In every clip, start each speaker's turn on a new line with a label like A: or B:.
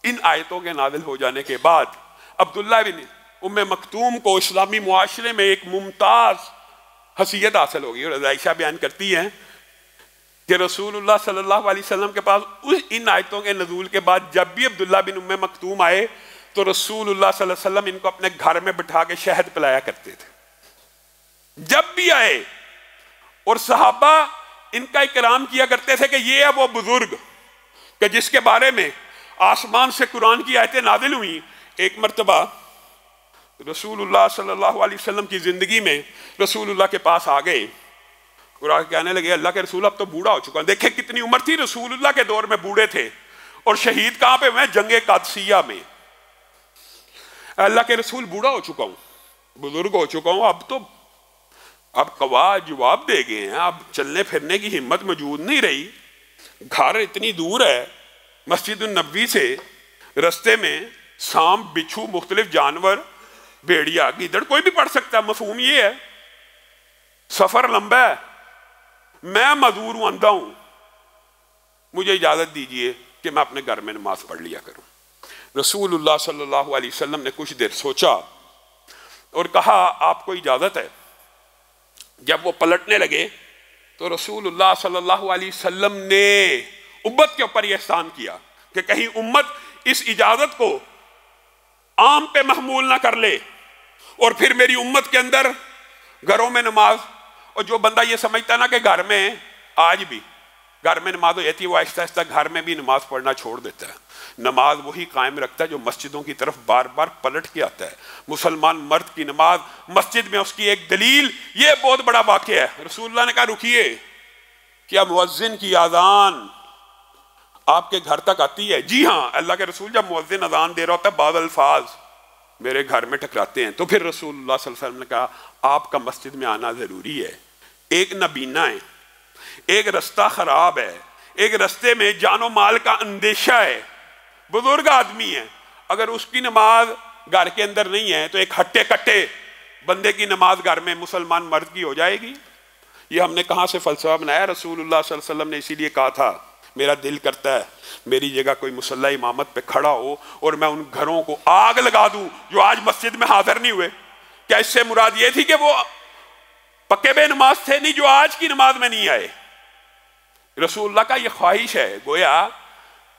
A: इन आयतों के नाजिल हो जाने के बाद अब्दुल्ला बिन उम्मे मखतूम को इस्लामी मुआशरे में एक मुमताज़ हसीयत हासिल होगी। और आयशा बयान करती हैं कि रसूलुल्लाह सल्लल्लाहु अलैहि वसल्लम के पास उस इन आयतों के नज़ूल के बाद जब भी अब्दुल्ला बिन उम्मे मखतूम आए तो रसूलुल्लाह सल्लल्लाहु अलैहि वसल्लम इनको अपने घर में बिठा के शहद पिलाया करते थे जब भी आए। और सहाबा इनका इकराम किया करते थे कि ये है वो बुजुर्ग कि जिसके बारे में आसमान से कुरान की आयतें नाजिल हुई। एक मरतबा रसूलुल्लाह सल्लल्लाहु अलैहि वसल्लम की ज़िंदगी में रसूलुल्लाह के पास आ गए और आगे कहने लगे अल्लाह के रसूल अब तो बूढ़ा हो चुका है। देखे कितनी उम्र थी, रसूलुल्लाह के दौर में बूढ़े थे और शहीद कहाँ पे हुए? जंगे कादसिया में। अल्लाह के रसूल बूढ़ा हो चुका हूँ, बुजुर्ग हो चुका हूँ, अब कवा जवाब दे गए हैं, अब चलने फिरने की हिम्मत मौजूद नहीं रही, घर इतनी दूर है मस्जिद नबवी से, रस्ते में सांप बिच्छू मुख्तलिफ जानवर भेड़िया गीदड़ कोई भी पढ़ सकता है। मफहूम ये है सफर लंबा है, मैं मजदूर हूं, अंधा हूं, मुझे इजाजत दीजिए कि मैं अपने घर में नमाज पढ़ लिया करूं। रसूलुल्लाह सल्लल्लाहु अलैहि वसल्लम ने कुछ देर सोचा और कहा आपको इजाजत है। जब वो पलटने लगे तो रसूलुल्लाह सल्लल्लाहु अलैहि वसल्लम ने उम्मत के ऊपर यह एहसान किया कि कहीं उम्मत इस इजाजत को आम पे महमूल ना कर ले और फिर मेरी उम्मत के अंदर घरों में नमाज, और जो बंदा ये समझता ना कि घर में आज भी घर में नमाज हो जाती है वो आहिस्ता आहिस्ता घर में भी नमाज पढ़ना छोड़ देता है। नमाज वही कायम रखता है जो मस्जिदों की तरफ बार बार पलट के आता है। मुसलमान मर्द की नमाज मस्जिद में उसकी एक दलील, ये बहुत बड़ा वाक़या है। रसूलुल्लाह ने कहा रुकिए, क्या मुअज्जिन की आज़ान आपके घर तक आती है? जी हाँ। अल्लाह के रसूल जब मुअज्जिन अज़ान दे रहा होता है बाद अल्फाज मेरे घर में टकराते हैं। तो फिर रसूलुल्लाह सल्लल्लाहु अलैहि वसल्लम ने कहा आपका मस्जिद में आना ज़रूरी है। एक नबीना है, एक रास्ता ख़राब है, एक रास्ते में जानो माल का अंदेशा है, बुजुर्ग आदमी है, अगर उसकी नमाज घर के अंदर नहीं है तो एक हट्टे कट्टे बंदे की नमाज घर में मुसलमान मर्द की हो जाएगी। ये हमने कहाँ से फ़लसफ़ा बनाया? रसूलुल्लाह सल्लल्लाहु अलैहि वसल्लम ने इसीलिए कहा था मेरा दिल करता है मेरी जगह कोई मुसल्ला इमामत पे खड़ा हो और मैं उन घरों को आग लगा दूं जो आज मस्जिद में हाजिर नहीं हुए। क्या इससे मुराद ये थी कि वो पक्के बेनमाज थे? नहीं, जो आज की नमाज में नहीं आए। रसूलुल्लाह का ये ख्वाहिश है, गोया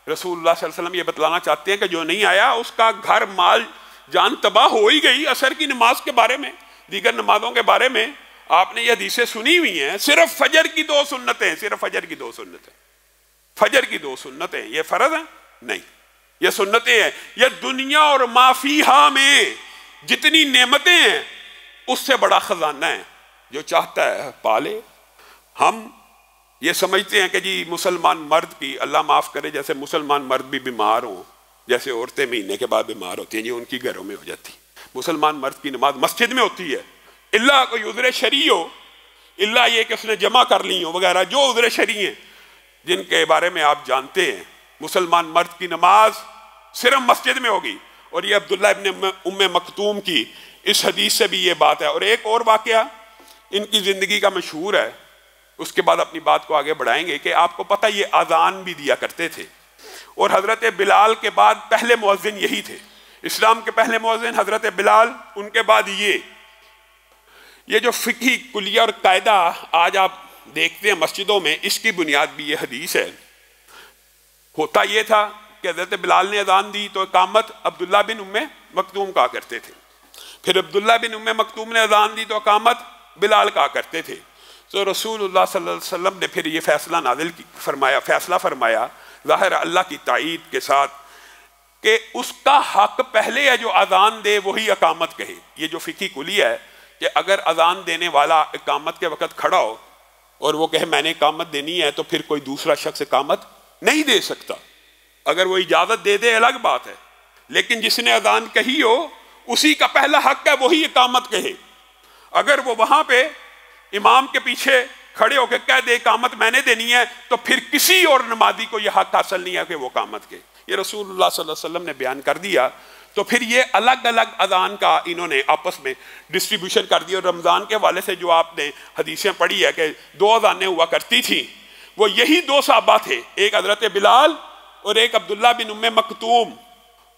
A: रसूलुल्लाह सल्लल्लाहु अलैहि वसल्लम ये बतलाना चाहते हैं कि जो नहीं आया उसका घर माल जान तबाह हो ही गई। असर की नमाज के बारे में, दीगर नमाजों के बारे में आपने ये हदीसें सुनी हुई हैं। सिर्फ फजर की दो सुन्नतें, सिर्फ फजर की दो सुन्नतें, फजर की दो सुन्नतें, ये फर्ज है नहीं, ये सुन्नतें हैं। ये दुनिया और माफीहा में जितनी नेमतें हैं उससे बड़ा खजाना है, जो चाहता है पाले। हम ये समझते हैं कि जी मुसलमान मर्द की, अल्लाह माफ़ करे, जैसे मुसलमान मर्द भी बीमार हों, जैसे औरतें महीने के बाद बीमार होती हैं जी उनकी घरों में हो जाती। मुसलमान मर्द की नमाज मस्जिद में होती है, इल्ला कोई उज़्र शरई हो, इल्ला ये कि उसने जमा कर ली हो वगैरह, जो उज़्र शरई हैं जिनके बारे में आप जानते हैं। मुसलमान मर्द की नमाज सिर्फ मस्जिद में होगी। और ये अब्दुल्ला इब्न उम्मे मखतूम की इस हदीस से भी ये बात है। और एक और वाक़या इनकी ज़िंदगी का मशहूर है, उसके बाद अपनी बात को आगे बढ़ाएंगे कि आपको पता ये अज़ान भी दिया करते थे और हज़रत बिलाल के बाद पहले मुअज्जिन यही थे। इस्लाम के पहले मुअज्जिन हज़रत बिलाल, उनके बाद ये जो फ़िक़ही कुलिया और कायदा आज आप देखते हैं मस्जिदों में, इसकी बुनियाद भी ये हदीस है। होता ये था कि हज़रत बिलाल ने अज़ान दी तो इकामत अब्दुल्ला बिन उम्मे मखतूम कहा करते थे, फिर अब्दुल्ला बिन उम्मे मखतूम ने अज़ान दी तो इकामत बिलाल कहा करते थे। तो रसूलुल्लाह सल्लल्लाहु अलैहि वसल्लम ने फिर ये फैसला नाज़िल फरमाया ज़ाहिर अल्लाह की ताईद के साथ कि उसका हक पहले है जो अज़ान दे वही इकामत कहे। ये जो फ़िक़ही कुलिया है कि अगर अज़ान देने वाला इकामत के वक़्त खड़ा हो और वो कहे मैंने इकामत देनी है तो फिर कोई दूसरा शख्स इकामत नहीं दे सकता। अगर वो इजाज़त दे दे अलग बात है, लेकिन जिसने अज़ान कही हो उसी का पहला हक है वही इकामत कहे। अगर वो वहाँ पे इमाम के पीछे खड़े होकर कह दे इकामत मैंने देनी है तो फिर किसी और नमाजी को यह हक हासिल नहीं है कि वो इकामत के। ये रसूलुल्लाह सल्लल्लाहु अलैहि वसल्लम ने बयान कर दिया। तो फिर ये अलग अलग अज़ान का इन्होंने आपस में डिस्ट्रीब्यूशन कर दिया। और रमज़ान के हवाले से जो आपने हदीसें पढ़ी है कि 2 अज़ानें हुआ करती थी, वो यही 2 सहाबा थे, एक हज़रत बिलाल और एक अब्दुल्ला बिन उम्मे मखतूम।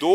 A: 2